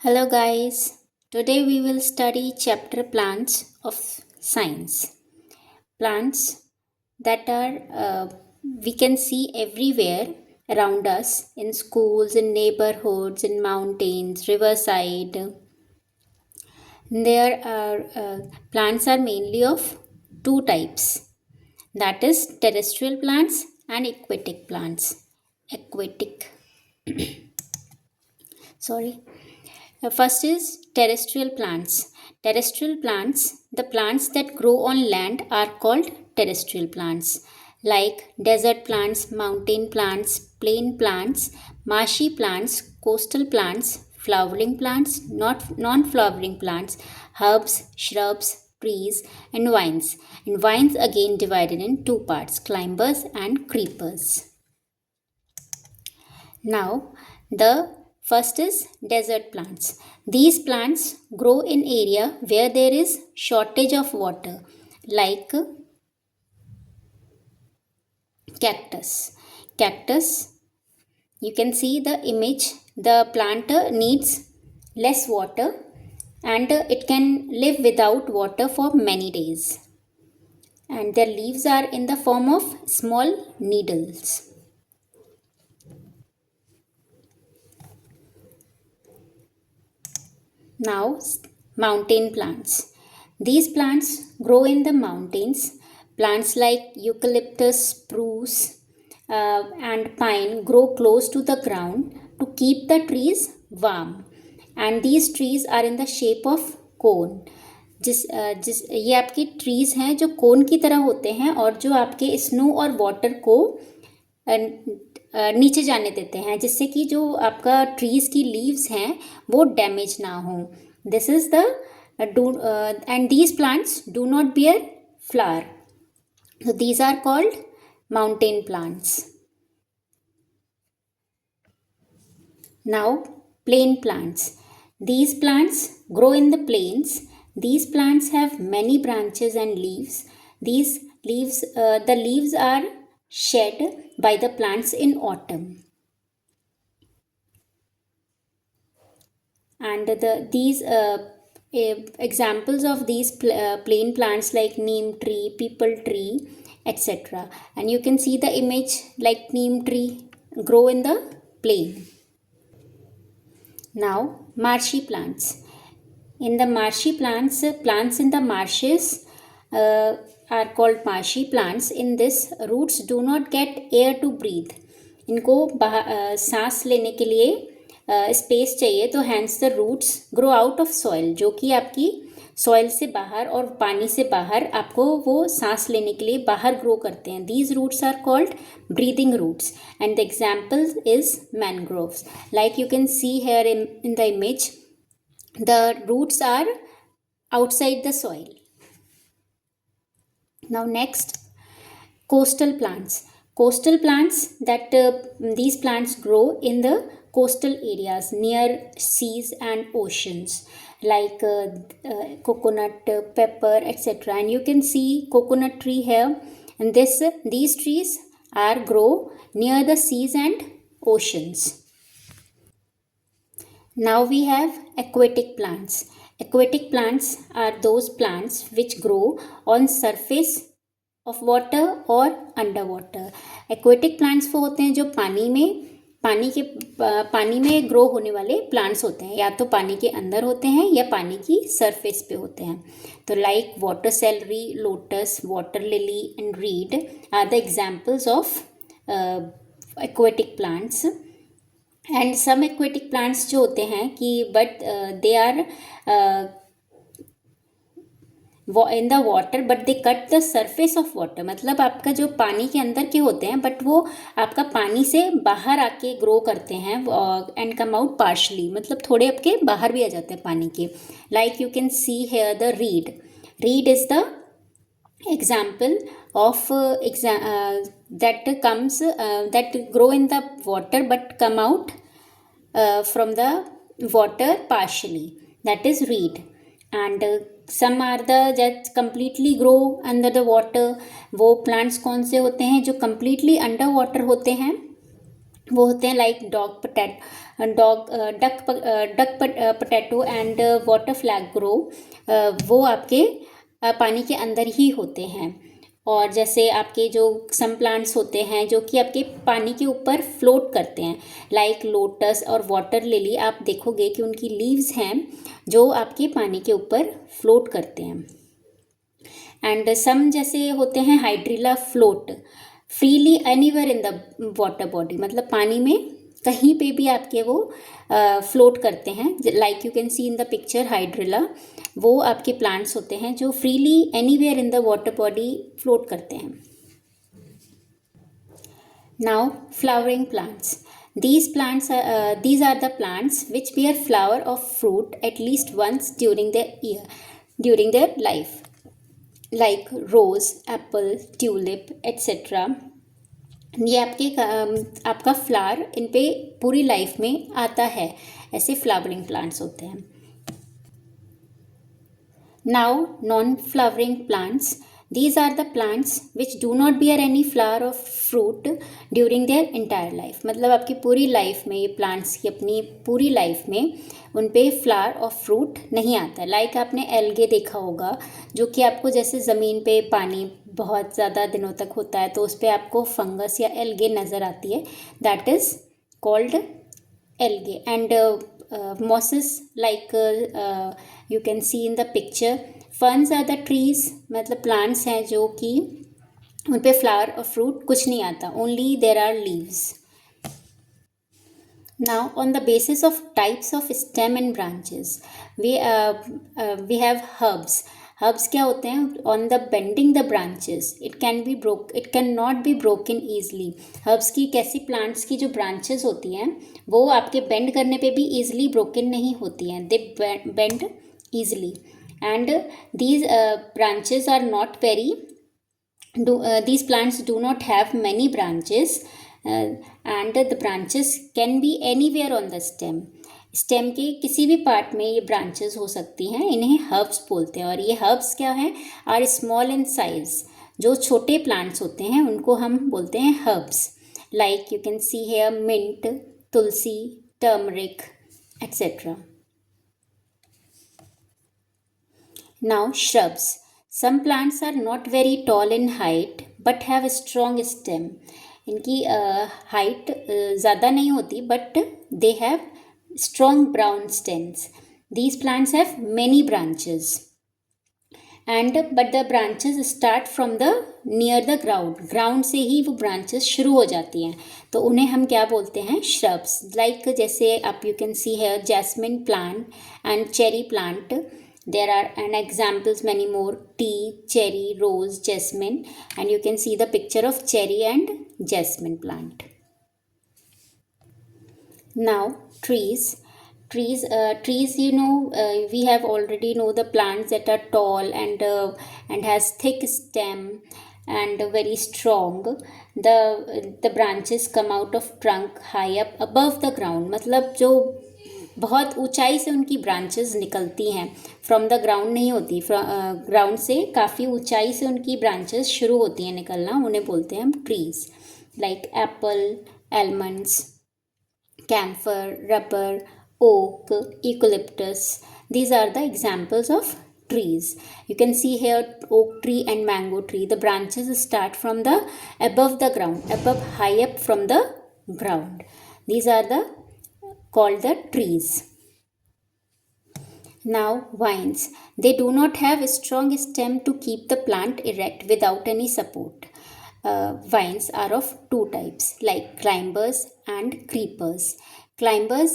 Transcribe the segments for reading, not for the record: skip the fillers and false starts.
Hello, guys. Today we will study chapter plants of science. Plants that are we can see everywhere around us in schools, in neighborhoods, in mountains, riverside. There are plants are mainly of two types. That is terrestrial plants and aquatic plants. Aquatic. Sorry. First is terrestrial plants. Terrestrial plants, the plants that grow on land are called terrestrial plants, like desert plants, mountain plants, plain plants, marshy plants, coastal plants, flowering plants, not non-flowering plants, herbs, shrubs, trees, and vines. And vines again divided in two parts, climbers and creepers. Now, the first is desert plants. These plants grow in area where there is shortage of water, like cactus. Cactus, you can see the image. The plant needs less water and it can live without water for many days. And their leaves are in the form of small needles. Now, mountain plants. These plants grow in the mountains. Plants like eucalyptus, spruce, and pine grow close to the ground to keep the trees warm. And these trees are in the shape of cone. जिस ये आपके trees हैं जो कोन की तरह होते हैं और जो आपके स्नो और वाटर को नीचे जाने देते हैं जिससे कि जो आपका ट्रीज की लीव्स हैं वो डैमेज ना हो. This is the end these plants do not bear flower. So these are called mountain plants. Now, plain plants. These plants grow in the plains. These plants have many branches and leaves. These leaves, the leaves are shed by the plants in autumn. And these examples of these plain plants like neem tree, peepal tree, etc. And you can see the image like neem tree grow in the plain. Now, marshy plants. In the marshy plants, plants in the marshes are called marshy plants. In this, roots do not get air to breathe. इनको सांस लेने के लिए space चाहिए, तो hence the roots grow out of soil, जो कि आपकी सॉइल से बाहर और पानी से बाहर आपको वो सांस लेने के लिए बाहर ग्रो करते हैं. These roots are called breathing roots and the example is mangroves. Like you can see here in the image, the roots are outside the soil. Now next, coastal plants. Coastal plants that these plants grow in the coastal areas near seas and oceans, like coconut, pepper, etc. And you can see coconut tree here, and these trees are grow near the seas and oceans. Now we have aquatic plants. Aquatic plants are those plants which grow on surface of water or underwater. Aquatic plants वो होते हैं जो पानी में grow होने वाले plants होते हैं, या तो पानी के अंदर होते हैं या पानी की सरफेस पे होते हैं. तो like water celery, lotus, water lily and reed are the examples of aquatic plants. And some aquatic plants जो होते हैं कि but they are in the water but they cut the surface of water. मतलब आपका जो पानी के अंदर के होते हैं बट वो आपका पानी से बाहर आके ग्रो करते हैं एंड कम आउट पार्शली, मतलब थोड़े आपके बाहर भी आ जाते हैं पानी के. Like you can see here the reed. Reed is the example of that comes that grow in the water but come out from the water partially, that is reed. And some are the that completely grow under the water. वो plants कौन से होते हैं जो completely under water होते हैं? वो होते हैं like duck potato and water flag grow, वो आपके पानी के अंदर ही होते हैं। और जैसे आपके जो सम प्लांट्स होते हैं जो कि आपके पानी के ऊपर फ्लोट करते हैं, लाइक लोटस और वाटर लिली, आप देखोगे कि उनकी लीव्स हैं जो आपके पानी के ऊपर फ्लोट करते हैं। एंड सम जैसे होते हैं hydrilla float freely anywhere in the water body, मतलब पानी में कहीं पे भी आपके वो फ्लोट करते हैं। Like you can C in the picture hydrilla, वो आपके प्लांट्स होते हैं जो freely anywhere in the water body float करते हैं। Now flowering plants, these are the plants which bear flower or fruit at least once during their life, like rose, apple, tulip, etc. ये आपका flower in पे पूरी life में आता है, ऐसे फ्लावरिंग प्लांट्स होते हैं। Now non flowering plants, these are the plants which do not bear any flower or fruit during their entire life, मतलब आपकी पूरी लाइफ में ये प्लांट्स की अपनी पूरी लाइफ में उन पे फ्लावर और फ्रूट नहीं आता है। लाइक आपने एल्गे देखा होगा, जो कि आपको जैसे ज़मीन पे पानी बहुत ज़्यादा दिनों तक होता है तो उस पर आपको फंगस या एल्गे नज़र आती है, that is called algae. And mosses, like you can see in the picture, ferns are the trees, मतलब plants हैं जो कि उन पे फ्लावर और फ्रूट कुछ नहीं आता, only there are leaves. Now on the basis of types of stem and branches, we have herbs. Herbs क्या होते हैं? On the bending the branches, it cannot be broken easily. Herbs की कैसी plants की जो branches होती हैं वो आपके bend करने पे भी easily broken नहीं होती हैं, they bend easily. And these branches are not very these plants do not have many branches, and the branches can be anywhere on the stem. Stem के किसी भी पार्ट में ये ब्रांचेस हो सकती हैं, इन्हें हर्ब्स बोलते हैं। और ये हर्ब्स क्या हैं? आर स्मॉल इन साइज, जो छोटे प्लांट्स होते हैं उनको हम बोलते हैं herbs. Like you can see here mint, tulsi, turmeric, etcetera. Now shrubs, some plants are not very tall in height but have strong stem. इनकी हाइट ज़्यादा नहीं होती but they have strong brown stems. These plants have many branches, but the branches start from the near the ground से ही वो branches शुरू हो जाती हैं, तो उन्हें हम क्या बोलते हैं? shrubs. Like जैसे आप you can see here jasmine plant and cherry plant. There are an examples many more: tea, cherry, rose, jasmine, and you can see the picture of cherry and jasmine plant. Now trees, you know, we have already know the plants that are tall and has thick stem and very strong. The branches come out of trunk high up above the ground, मतलब जो बहुत ऊंचाई से उनकी branches निकलती हैं, from the ground नहीं होती, ग्राउंड से काफ़ी ऊंचाई से उनकी ब्रांचेस शुरू होती हैं निकलना, उन्हें बोलते हैं हम trees. Like Apple, almonds, camphor, rubber, oak, eucalyptus. These are the examples of trees. You can see here oak tree and mango tree. The branches start from the above the ground, high up from the ground. These are called the trees. Now vines. They do not have a strong stem to keep the plant erect without any support. Vines are of two types, like climbers and creepers. Climbers,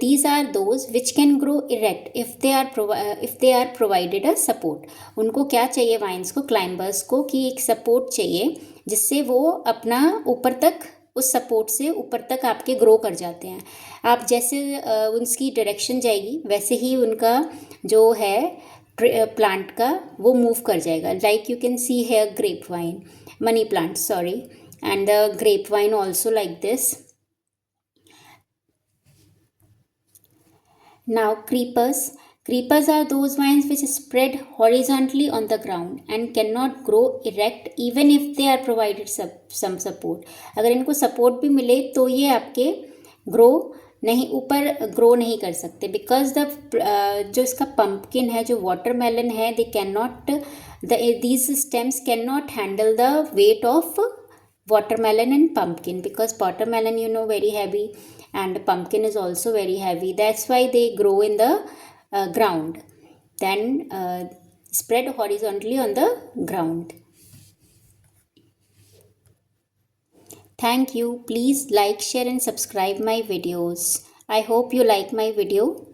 these are those which can grow erect if they are provided a support. उनको क्या चाहिए wines को, climbers को, कि एक support चाहिए जिससे वो अपना ऊपर तक, उस सपोर्ट से ऊपर तक आपके ग्रो कर जाते हैं। आप जैसे उनकी डायरेक्शन जाएगी वैसे ही उनका जो है प्लांट का वो मूव कर जाएगा। Like you can see here grape vine, money plant, sorry, and the grapevine also like this. Now creepers, Creepers are those vines which spread horizontally on the ground and cannot grow erect even if they are provided some support. अगर इनको support भी मिले तो ये आपके grow नहीं, ऊपर grow नहीं कर सकते, बिकॉज द जो इसका पम्पकिन है, जो वाटरमेलन है, they can not, these stems cannot handle the weight of watermelon and pumpkin, because watermelon, you know, very heavy, and pumpkin is also very heavy. That's why they grow in the ground, then spread horizontally on the ground. Thank you. Please like, share and subscribe my videos. I hope you like my video.